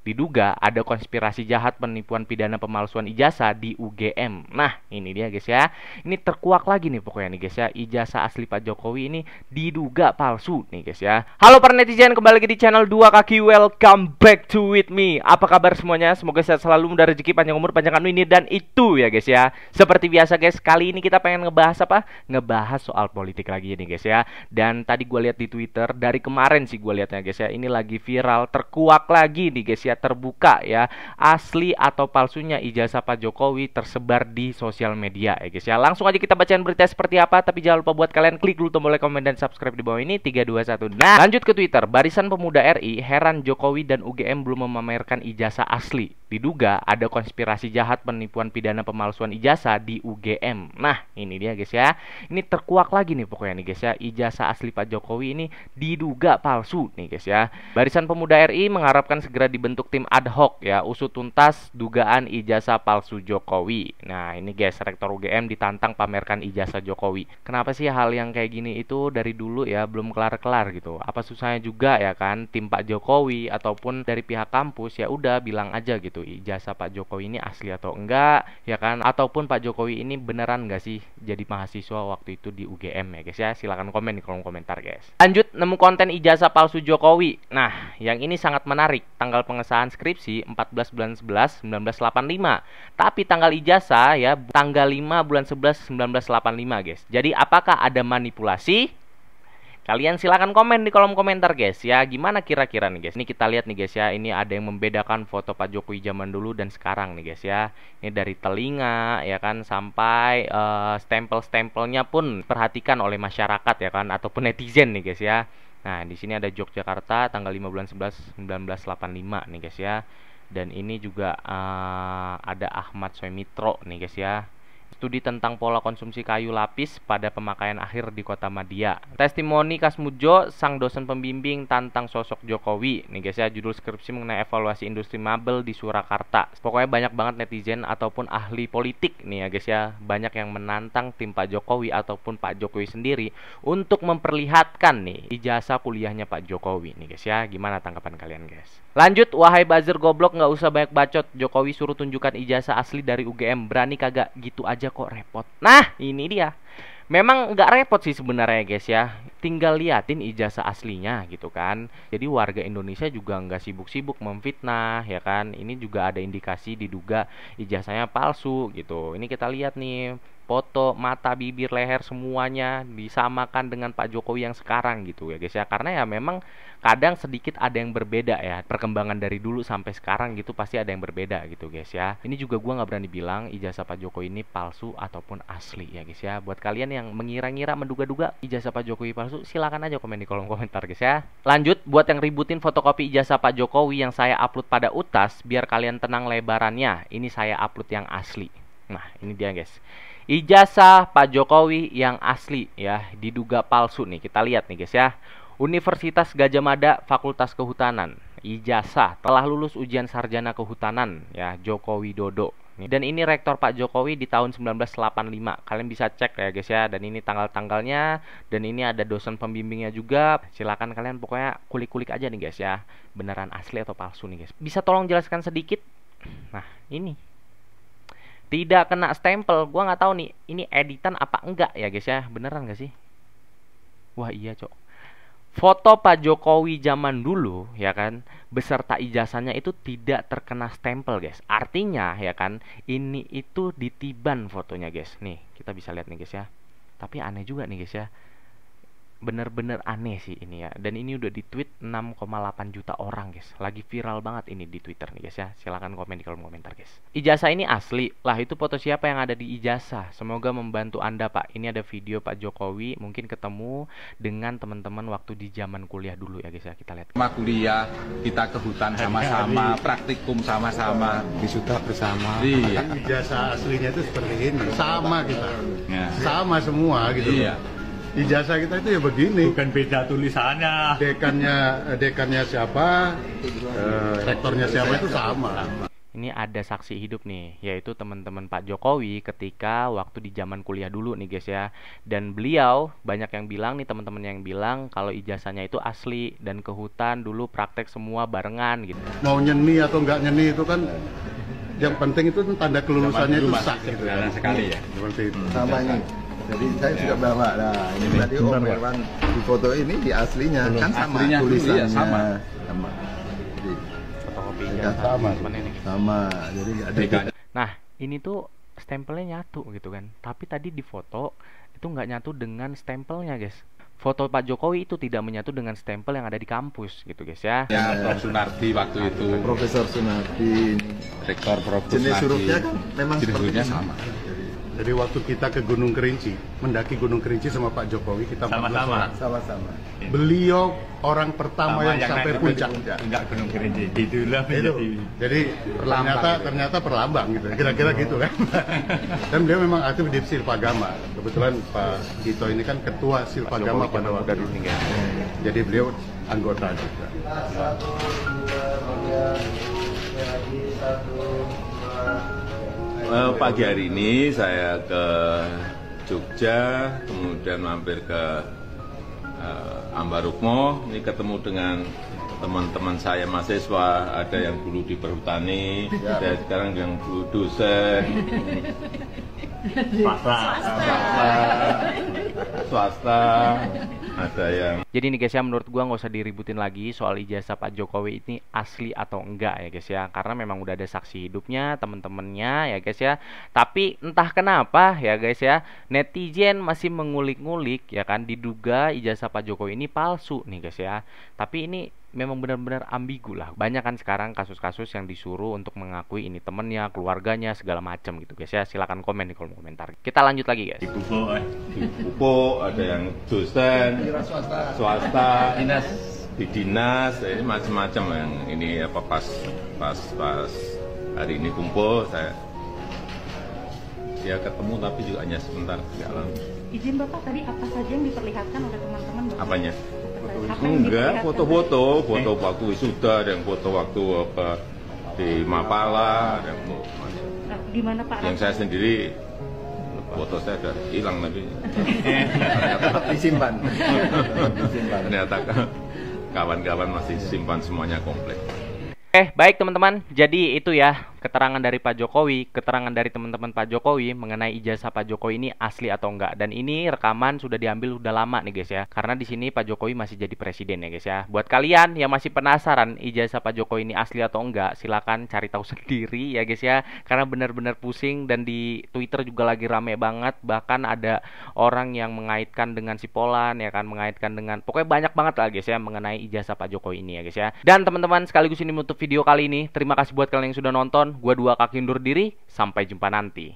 Diduga ada konspirasi jahat penipuan pidana pemalsuan ijazah di UGM. Nah, ini dia guys ya. Ini terkuak lagi nih pokoknya nih guys ya. Ijazah asli Pak Jokowi ini diduga palsu nih guys ya. Halo para netizen, kembali lagi di channel Dua Kaki. Welcome back to with me. Apa kabar semuanya? Semoga sehat selalu, mudah rezeki, panjang umur, panjang anu ini dan itu ya guys ya. Seperti biasa guys, kali ini kita pengen ngebahas apa? Ngebahas soal politik lagi nih guys ya. Dan tadi gue lihat di Twitter, dari kemarin sih gue lihatnya guys ya, ini lagi viral, terkuak lagi nih guys ya, terbuka ya, asli atau palsunya ijazah Pak Jokowi tersebar di sosial media ya guys ya. Langsung aja kita bacain berita seperti apa, tapi jangan lupa buat kalian klik dulu tombol like, komen, dan subscribe di bawah ini. 3, 2, 1. Nah, lanjut ke Twitter. Barisan Pemuda RI heran Jokowi dan UGM belum memamerkan ijazah asli. Diduga ada konspirasi jahat penipuan pidana pemalsuan ijazah di UGM. Nah, ini dia guys ya. Ini terkuak lagi nih pokoknya nih guys ya. Ijazah asli Pak Jokowi ini diduga palsu nih guys ya. Barisan Pemuda RI mengharapkan segera dibentuk tim ad hoc ya, usut tuntas dugaan ijazah palsu Jokowi. Nah, ini guys, Rektor UGM ditantang pamerkan ijazah Jokowi. Kenapa sih hal yang kayak gini itu dari dulu ya belum kelar-kelar gitu? Apa susahnya juga ya kan tim Pak Jokowi ataupun dari pihak kampus ya udah bilang aja gitu ijazah Pak Jokowi ini asli atau enggak ya kan, ataupun Pak Jokowi ini beneran enggak sih jadi mahasiswa waktu itu di UGM ya guys ya. Silahkan komen di kolom komentar guys. Lanjut, nemu konten ijazah palsu Jokowi. Nah, yang ini sangat menarik. Tanggal pengesahan skripsi 14 bulan 11 1985, tapi tanggal ijazah ya tanggal 5 bulan 11 1985 guys. Jadi apakah ada manipulasi? Kalian silahkan komen di kolom komentar guys ya. Gimana kira-kira nih guys? Ini kita lihat nih guys ya. Ini ada yang membedakan foto Pak Jokowi zaman dulu dan sekarang nih guys ya. Ini dari telinga ya kan sampai stempel-stempelnya pun perhatikan oleh masyarakat ya kan, ataupun netizen nih guys ya. Nah, di sini ada Yogyakarta tanggal 5 bulan 11 1985 nih guys ya. Dan ini juga ada Ahmad Soemitro nih guys ya. Studi tentang pola konsumsi kayu lapis pada pemakaian akhir di Kota Madia. Testimoni Kasmudjo, sang dosen pembimbing tentang sosok Jokowi. Nih guys ya, judul skripsi mengenai evaluasi industri mebel di Surakarta. Pokoknya banyak banget netizen ataupun ahli politik nih ya guys ya. Banyak yang menantang tim Pak Jokowi ataupun Pak Jokowi sendiri untuk memperlihatkan nih ijazah kuliahnya Pak Jokowi nih guys ya. Gimana tanggapan kalian guys? Lanjut, wahai buzzer goblok, nggak usah banyak bacot. Jokowi suruh tunjukkan ijazah asli dari UGM. Berani kagak? Gitu aja kok repot. Nah, ini dia. Memang nggak repot sih sebenarnya guys ya. Tinggal liatin ijazah aslinya gitu kan. Jadi warga Indonesia juga nggak sibuk-sibuk memfitnah ya kan. Ini juga ada indikasi diduga ijazahnya palsu gitu. Ini kita lihat nih, foto, mata, bibir, leher semuanya disamakan dengan Pak Jokowi yang sekarang gitu ya guys ya. Karena ya memang kadang sedikit ada yang berbeda ya. Perkembangan dari dulu sampai sekarang gitu pasti ada yang berbeda gitu guys ya. Ini juga gua nggak berani bilang ijazah Pak Jokowi ini palsu ataupun asli ya guys ya. Buat kalian yang mengira-ngira, menduga-duga ijazah Pak Jokowi palsu, silakan aja komen di kolom komentar guys ya. Lanjut, buat yang ributin fotokopi ijazah Pak Jokowi yang saya upload pada UTAS, biar kalian tenang lebarannya, ini saya upload yang asli. Nah, ini dia guys. Ijazah Pak Jokowi yang asli ya, diduga palsu nih. Kita lihat nih guys ya. Universitas Gadjah Mada, Fakultas Kehutanan. Ijazah telah lulus ujian sarjana kehutanan ya, Joko Widodo. Dan ini rektor Pak Jokowi di tahun 1985. Kalian bisa cek ya guys ya. Dan ini tanggal-tanggalnya. Dan ini ada dosen pembimbingnya juga. Silakan kalian pokoknya kulik-kulik aja nih guys ya. Beneran asli atau palsu nih guys. Bisa tolong jelaskan sedikit? Nah, ini tidak kena stempel. Gua nggak tahu nih ini editan apa enggak ya guys ya. Beneran gak sih? Wah iya cok. Foto Pak Jokowi zaman dulu ya kan, beserta ijazahnya itu tidak terkena stempel guys. Artinya ya kan, ini itu ditiban fotonya guys. Nih kita bisa lihat nih guys ya. Tapi aneh juga nih guys ya. Bener-bener aneh sih ini ya. Dan ini udah di-tweet 6,8 juta orang guys. Lagi viral banget ini di Twitter nih guys ya. Silahkan komen di kolom komentar guys. Ijazah ini asli. Lah itu foto siapa yang ada di ijazah? Semoga membantu Anda Pak. Ini ada video Pak Jokowi mungkin ketemu dengan teman-teman waktu di zaman kuliah dulu ya guys ya. Kita lihat. Sama kuliah, kita ke hutan sama-sama, praktikum sama-sama, wisuda bersama. Iya. Ijazah aslinya itu seperti ini, sama kita, Ya. sama semua gitu. Iya. Ijazah kita itu ya begini. Bukan beda tulisannya. Dekannya siapa, rektornya siapa itu sama. Ini ada saksi hidup nih, yaitu teman-teman Pak Jokowi ketika waktu di zaman kuliah dulu nih guys ya. Dan beliau banyak yang bilang nih, teman-teman yang bilang kalau ijazahnya itu asli dan ke hutan dulu praktek semua barengan gitu. Mau nyeni atau nggak nyeni itu kan yang penting itu tanda kelulusannya itu sah gitu sederhana sekali ya. Seperti itu. Sama ini. Jadi saya sudah bawa. Nah, ini tadi Om Irwan di foto ini di aslinya kan sama Aslinya dulu, tulisannya. iya, sama. Sama. Jadi, Fotokopi ya, ijazah sama. teman-teman ini. Sama. Jadi nggak ada. Bedanya Nah, ini tuh stempelnya nyatu gitu kan. Tapi tadi di foto itu nggak nyatu dengan stempelnya guys. Foto Pak Jokowi itu tidak menyatu dengan stempel yang ada di kampus gitu guys ya. ya Prof Sunardi waktu itu, Profesor Sunardi ini. Rektor Prof Jenis Sunardi. hurufnya kan memang Jenis seperti hurufnya ini. sama. Jadi waktu kita ke Gunung Kerinci, mendaki Gunung Kerinci sama Pak Jokowi, kita 14 Sama-sama. orang. Sama-sama. Beliau orang pertama yang sampai naik puncak. Enggak Gunung Kerinci. Itulah Itu. menjadi Jadi ternyata perlambang gitu. Kira-kira gitu kan. Dan beliau memang aktif di Silpagama. Kebetulan Pak Gito ini kan ketua Silpagama pada waktu itu. Jadi beliau anggota juga. Pagi hari ini saya ke Jogja, kemudian mampir ke Ambarukmo. Ini ketemu dengan teman-teman saya mahasiswa, ada yang dulu di perhutani, ada sekarang yang dulu dosen, swasta, ada yang Jadi nih guys ya, menurut gua nggak usah diributin lagi soal ijazah Pak Jokowi ini asli atau enggak ya guys ya, karena memang udah ada saksi hidupnya temen-temennya ya guys ya. Tapi entah kenapa ya guys ya, netizen masih mengulik-ngulik ya kan, diduga ijazah Pak Jokowi ini palsu nih guys ya. Tapi ini memang benar-benar ambigu lah. Banyak kan sekarang kasus-kasus yang disuruh untuk mengakui ini temennya, keluarganya, segala macam gitu guys ya. Silakan komen di kolom komentar. Kita lanjut lagi guys. pupuk. di pupuk, ada yang dosen, swasta, di dinas, ini macam-macam yang ini apa pas hari ini kumpul saya ya ketemu tapi juga hanya sebentar nggak lama. Izin Bapak, tadi apa saja yang diperlihatkan oleh teman-teman Bapak? Apanya? Apa yang Enggak, diperlihatkan? foto waktu wisuda, ada yang foto waktu apa di Mapala, ada yang Di mana Pak? yang saya sendiri foto saya udah hilang tapi disimpan. Disimpan. ternyata kawan-kawan masih simpan semuanya komplit. Baik teman-teman, jadi itu ya keterangan dari Pak Jokowi, keterangan dari teman-teman Pak Jokowi mengenai ijazah Pak Jokowi ini asli atau enggak. Dan ini rekaman sudah diambil udah lama nih guys ya, karena di sini Pak Jokowi masih jadi presiden ya guys ya. Buat kalian yang masih penasaran ijazah Pak Jokowi ini asli atau enggak, silakan cari tahu sendiri ya guys ya, karena benar-benar pusing. Dan di Twitter juga lagi rame banget, bahkan ada orang yang mengaitkan dengan Sipolan ya kan, mengaitkan dengan pokoknya banyak banget lah guys ya mengenai ijazah Pak Jokowi ini ya guys ya. Dan teman-teman, sekaligus ini menutup video kali ini. Terima kasih buat kalian yang sudah nonton. Gua Dua Kaki undur diri. Sampai jumpa nanti.